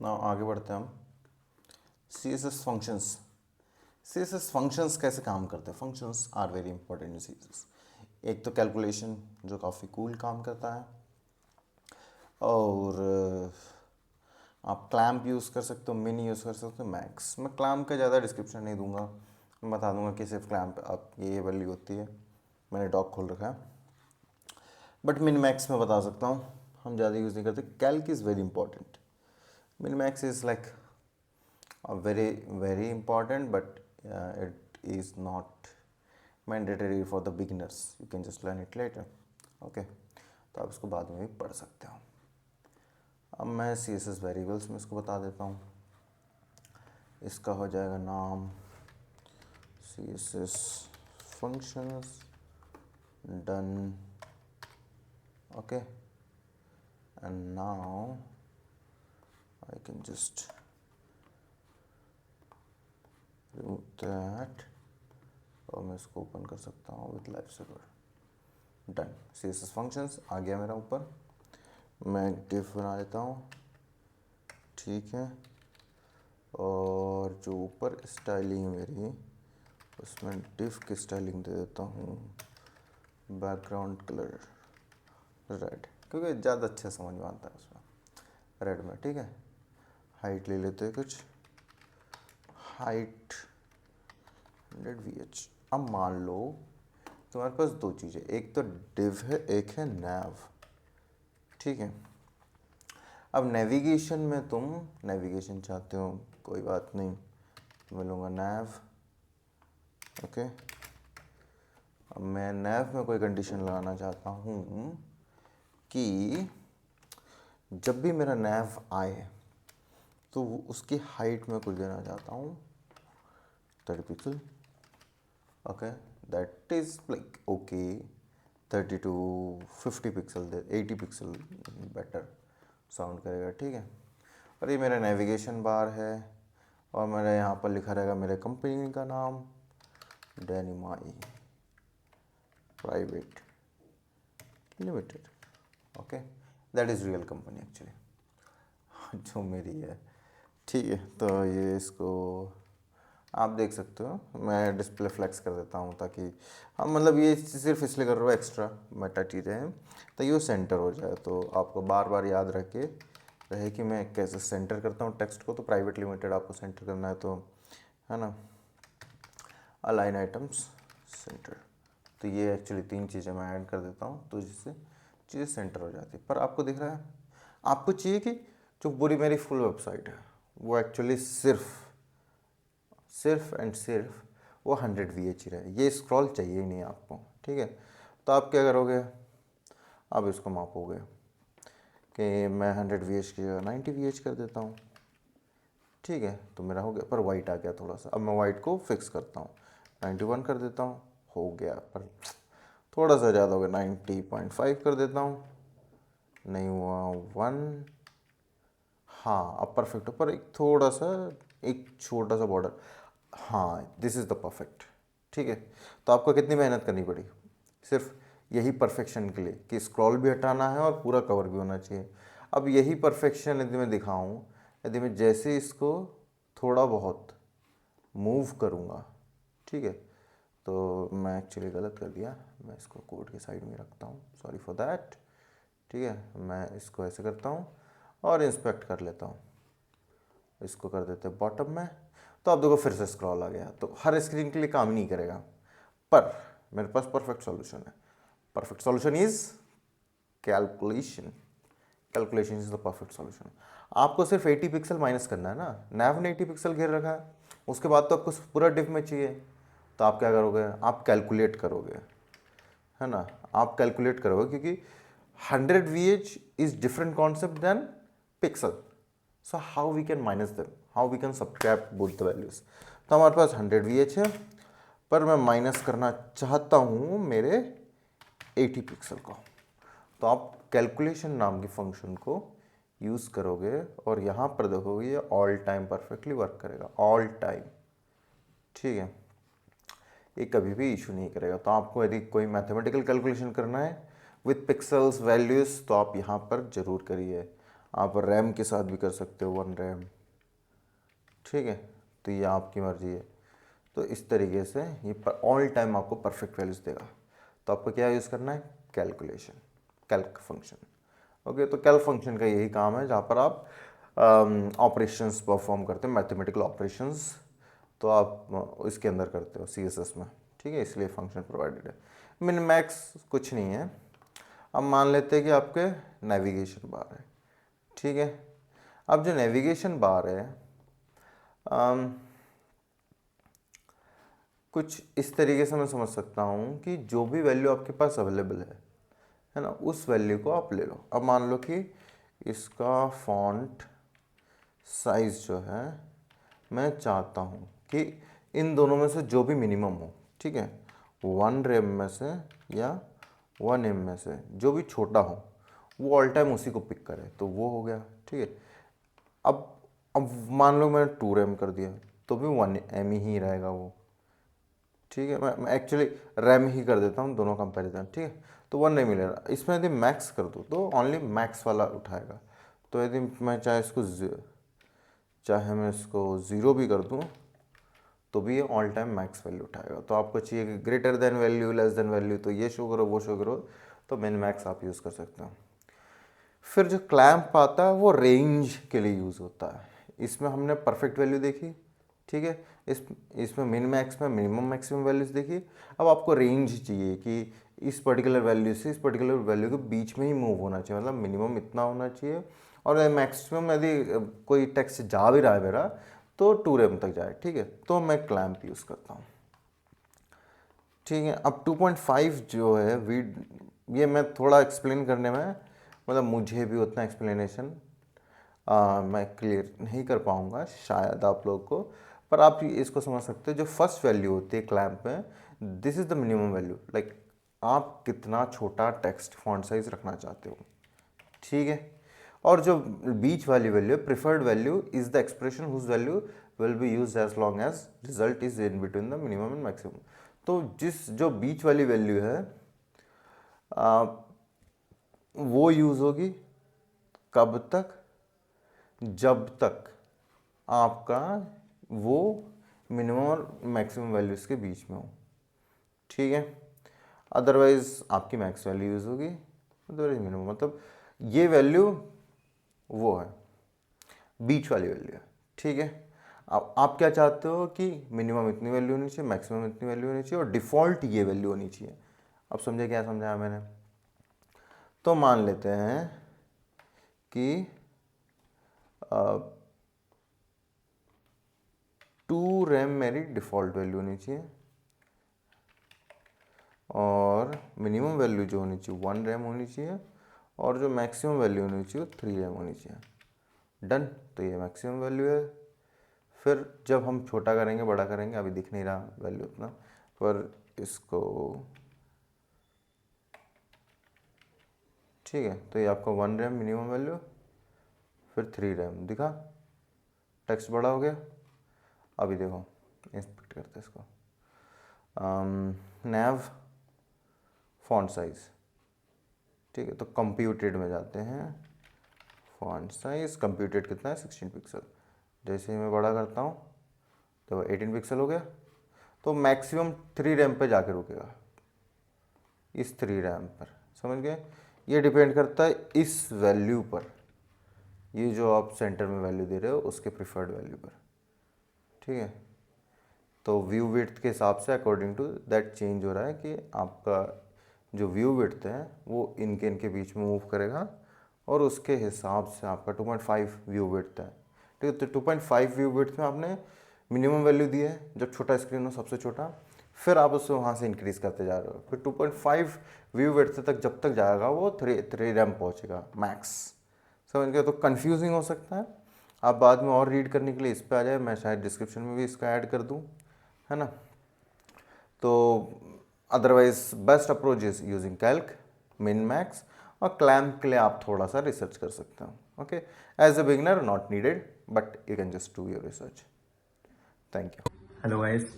आगे बढ़ते हैं हम। C S S functions. C S S functions कैसे काम करते हैं? Functions are very important in C S S. एक तो कैलकुलेशन जो काफ़ी कूल काम करता है, और आप क्लैम्प यूज़ कर सकते हो, मिन यूज़ कर सकते हो, मैक्स। मैं क्लैम्प का ज़्यादा डिस्क्रिप्शन नहीं दूंगा, मैं बता दूंगा कि सिर्फ क्लैम्प आप ये वैल्यू होती है। मैंने डॉक खोल रखा है, बट मिन मैक्स में बता सकता हूँ। हम ज़्यादा यूज़ नहीं करते। Calc is very important. Min max is like very important, but it is not mandatory for the beginners. You can just learn it later. Okay, तो आप इसको बाद में भी पढ़ सकते हो। अब मैं सी एस एस वेरिएबल्स में इसको बता देता हूँ। इसका हो जाएगा नाम C S S functions done. Okay, and now I can just remove that, और मैं इसको ओपन कर सकता हूँ with live server. Done, C S S functions आ गया मेरा ऊपर। मैं डिफ बना लेता हूँ, ठीक है। और जो ऊपर स्टाइलिंग मेरी, उसमें डिफ की स्टाइलिंग दे देता हूँ बैकग्राउंड कलर रेड, क्योंकि ज़्यादा अच्छा समझ में आता है उसमें रेड में, ठीक है। हाइट ले लेते हैं कुछ, हाइट 100 VH। अब मान लो तुम्हारे पास दो चीज़ें, एक तो डिव है, एक है नैव, ठीक है। अब नेविगेशन में तुम नेविगेशन चाहते हो, कोई बात नहीं, मैं लूँगा नैव। ओके, अब मैं नैव में कोई कंडीशन लगाना चाहता हूँ कि जब भी मेरा नैव आए तो उसकी हाइट में कुछ देना चाहता हूँ 30 pixel. Okay, that is like okay, 30 to 50 pixel they, 80 pixel better sound करेगा, ठीक है। और ये मेरा नेविगेशन बार है, और मेरा यहाँ पर लिखा रहेगा मेरे कंपनी का नाम, Denimai private limited. Okay, that is real company actually जो मेरी है, ठीक है। तो ये इसको आप देख सकते हो, मैं डिस्प्ले फ्लेक्स कर देता हूँ ताकि हम, मतलब ये सिर्फ इसलिए कर रहा हूँ, एक्स्ट्रा मेटा चीज़ें हैं तो ये सेंटर हो जाए, तो आपको बार बार याद रखे रहे कि मैं कैसे सेंटर करता हूँ टेक्स्ट को। तो प्राइवेट लिमिटेड आपको सेंटर करना है, तो है ना, अलाइन आइटम्स सेंटर। तो ये एक्चुअली तीन चीज़ें मैं ऐड कर देता हूँ, तो जिससे चीज़ें सेंटर हो जाती है। पर आपको दिख रहा है, आपको चाहिए कि जो पूरी मेरी फुल वेबसाइट है वो एक्चुअली सिर्फ एंड सिर्फ वो 100 VH ही रहे, ये स्क्रॉल चाहिए ही नहीं आपको, ठीक है। तो आप क्या करोगे, अब इसको मापोगे कि मैं 100 VH की जगह 90 VH कर देता हूँ, ठीक है। तो मेरा हो गया, पर वाइट आ गया थोड़ा सा। अब मैं वाइट को फिक्स करता हूँ, 91 कर देता हूँ, हो गया। पर थोड़ा सा ज़्यादा हो गया, 90.5 कर देता हूँ, नहीं हुआ 1। हाँ, अब परफेक्ट हो, पर एक थोड़ा सा, एक छोटा सा बॉर्डर। हाँ, दिस इज़ द परफेक्ट, ठीक है। तो आपको कितनी मेहनत करनी पड़ी सिर्फ यही परफेक्शन के लिए कि स्क्रॉल भी हटाना है और पूरा कवर भी होना चाहिए। अब यही परफेक्शन यदि मैं दिखाऊं, यदि मैं जैसे इसको थोड़ा बहुत मूव करूँगा, ठीक है। तो मैं एक्चुअली गलत कर दिया, मैं इसको कोड के साइड में रखता हूँ, सॉरी फॉर दैट, ठीक है। मैं इसको ऐसे करता हूँ और इंस्पेक्ट कर लेता हूँ, इसको कर देते हैं बॉटम में। तो आप देखो फिर से स्क्रॉल आ गया, तो हर स्क्रीन के लिए काम नहीं करेगा, पर मेरे पास परफेक्ट सॉल्यूशन है। Perfect solution is calculation. Calculation is the perfect solution. आपको सिर्फ 80 पिक्सल माइनस करना है ना, नैव ने 80 पिक्सल घेर रखा है, उसके बाद तो आपको पूरा डिफ में चाहिए। तो आप क्या करोगे, आप कैलकुलेट करोगे, है ना, आप कैलकुलेट करोगे, क्योंकि 100 VH is different concept than pixel. So how we can minus them, how we can subtract both the values. तो हमारे पास 100 VH है, पर मैं माइनस करना चाहता हूँ मेरे 80 पिक्सल को। तो आप कैलकुलेशन नाम की फंक्शन को यूज़ करोगे, और यहाँ पर देखोगे ये ऑल टाइम परफेक्टली वर्क करेगा, ऑल टाइम, ठीक है। ये कभी भी इशू नहीं करेगा। तो आपको यदि कोई मैथमेटिकल कैलकुलेशन करना है विथ पिक्सल्स वैल्यूज़, तो आप यहाँ पर ज़रूर करिए। आप रैम के साथ भी कर सकते हो 1 रैम, ठीक है। तो ये आपकी मर्जी है। तो इस तरीके से ये ऑल टाइम आपको परफेक्ट वैल्यूज देगा। तो आपको क्या यूज़ करना है, कैलकुलेशन, कैल्क फंक्शन। ओके, तो कैल्क फंक्शन का यही काम है जहाँ पर आप ऑपरेशंस परफॉर्म करते हैं, मैथमेटिकल ऑपरेशंस, तो आप इसके अंदर करते हो CSS में, ठीक है। इसलिए फंक्शन प्रोवाइडेड है। मिन मैक्स कुछ नहीं है। अब मान लेते हैं कि आपके नेविगेशन बार है, ठीक है। अब जो नेविगेशन बार है कुछ इस तरीके से मैं समझ सकता हूँ कि जो भी वैल्यू आपके पास अवेलेबल है ना, उस वैल्यू को आप ले लो। अब मान लो कि इसका फॉन्ट साइज जो है मैं चाहता हूँ कि इन दोनों में से जो भी मिनिमम हो, ठीक है, 1 रेम में से या 1 एम में से जो भी छोटा हो वो ऑल टाइम उसी को पिक करे, तो वो हो गया, ठीक है। अब मान लो मैंने 2 रैम कर दिया तो भी 1 एम ही रहेगा वो, ठीक है। मैं एक्चुअली रैम ही कर देता हूँ दोनों कंपैरिजन, ठीक है। तो 1 नहीं मिलेगा। इसमें यदि मैक्स कर दूँ तो ओनली मैक्स वाला उठाएगा। तो यदि मैं चाहे मैं इसको 0 भी कर दूँ तो भी ये ऑल टाइम मैक्स वैल्यू उठाएगा। तो आपको चाहिए कि greater than value, less than value, तो ये शो करो, वो शो करो, तो मिन मैक्स आप यूज़ कर सकते हो। फिर जो क्लैम्प आता है वो रेंज के लिए यूज़ होता है। इसमें हमने परफेक्ट वैल्यू देखी, ठीक है। इसमें मिन मैक्स में मिनिमम मैक्सिमम वैल्यूज देखी। अब आपको रेंज चाहिए कि इस पर्टिकुलर वैल्यू से इस पर्टिकुलर वैल्यू के बीच में ही मूव होना चाहिए, मतलब मिनिमम इतना होना चाहिए और मैक्सिमम यदि कोई टेक्स्ट जा भी रहा है मेरा तो 2 रेम तक जाए, ठीक है। तो मैं क्लैम्प यूज़ करता हूँ, ठीक है। अब 2.5 जो है ये मैं थोड़ा एक्सप्लेन करने में, मतलब मुझे भी उतना एक्सप्लेनेशन मैं क्लियर नहीं कर पाऊँगा शायद आप लोग को, पर आप इसको समझ सकते हो। जो फर्स्ट वैल्यू होती है क्लैम्प में, this is the minimum value, like आप कितना छोटा टेक्स्ट फॉन्ट साइज रखना चाहते हो, ठीक है। और जो बीच वाली value, preferred value, is the expression whose value will be use as long as result is in between the minimum and maximum. तो जो बीच वाली वैल्यू है वो यूज होगी कब तक, जब तक आपका वो मिनिमम और मैक्सिमम वैल्यूज के बीच में हो, ठीक है। अदरवाइज आपकी मैक्स वैल्यू यूज होगी, अदरवाइज मिनिमम, मतलब ये वैल्यू वो है बीच वाली वैल्यू है, ठीक है। अब आप क्या चाहते हो कि मिनिमम इतनी वैल्यू होनी चाहिए, मैक्सिमम इतनी वैल्यू होनी चाहिए और डिफ़ॉल्ट ये वैल्यू होनी चाहिए। अब समझे क्या समझाया मैंने। तो मान लेते हैं कि 2 रैम मेरी डिफ़ॉल्ट वैल्यू होनी चाहिए और मिनिमम वैल्यू जो होनी चाहिए 1 रैम होनी चाहिए और जो मैक्सिमम वैल्यू होनी चाहिए 3 रैम होनी चाहिए। डन। तो ये मैक्सिमम वैल्यू है। फिर जब हम छोटा करेंगे बड़ा करेंगे, अभी दिख नहीं रहा वैल्यू उतना, पर इसको, ठीक है। तो ये आपका 1 रैम मिनिमम वैल्यू, फिर 3 रैम दिखा, टेक्स्ट बड़ा हो गया। अभी देखो इंस्पेक्ट करते हैं इसको, नैव फॉन्ट साइज, ठीक है। तो कंप्यूटेड में जाते हैं, फॉन्ट साइज कंप्यूटेड कितना है 16 पिक्सल। जैसे ही मैं बड़ा करता हूँ तो 18 पिक्सल हो गया। तो मैक्सिमम 3 रैम पे जाके रुकेगा, इस 3 रैम पर, समझ गए। ये डिपेंड करता है इस वैल्यू पर, ये जो आप सेंटर में वैल्यू दे रहे हो उसके प्रिफर्ड वैल्यू पर, ठीक है। तो व्यू विड्थ के हिसाब से अकॉर्डिंग टू दैट चेंज हो रहा है कि आपका जो व्यू विड्थ है वो इनके बीच में मूव करेगा और उसके हिसाब से आपका 2.5 व्यू विड्थ है, ठीक है। तो 2.5 व्यू विड्थ में आपने मिनिमम वैल्यू दी है, जब छोटा स्क्रीन हो सबसे छोटा, फिर आप उससे वहाँ से इंक्रीज़ करते जा रहे हो, फिर 2.5 व्यू विड्थ तक जब तक जाएगा वो 3 रैम पहुँचेगा मैक्स, समझ गए। तो कंफ्यूजिंग हो सकता है, आप बाद में और रीड करने के लिए इस पर आ जाए, मैं शायद डिस्क्रिप्शन में भी इसका ऐड कर दूँ, है ना। तो otherwise best approach is using calc, min max, और क्लैम्प के लिए आप थोड़ा सा रिसर्च कर सकते हो, okay. As a beginner not needed, but you can just do your research. Thank you. Hello guys,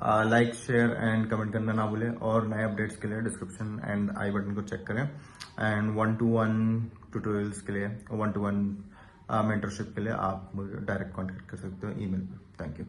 like share and comment करना ना भूलें और नए अपडेट्स के लिए डिस्क्रिप्शन एंड आई बटन को चेक करें एंड 1-to-1 ट्यूटोरियल्स के लिए, 1-to-1 मेंटरशिप के लिए आप मुझे डायरेक्ट कांटेक्ट कर सकते हो ईमेल पे। Thank you.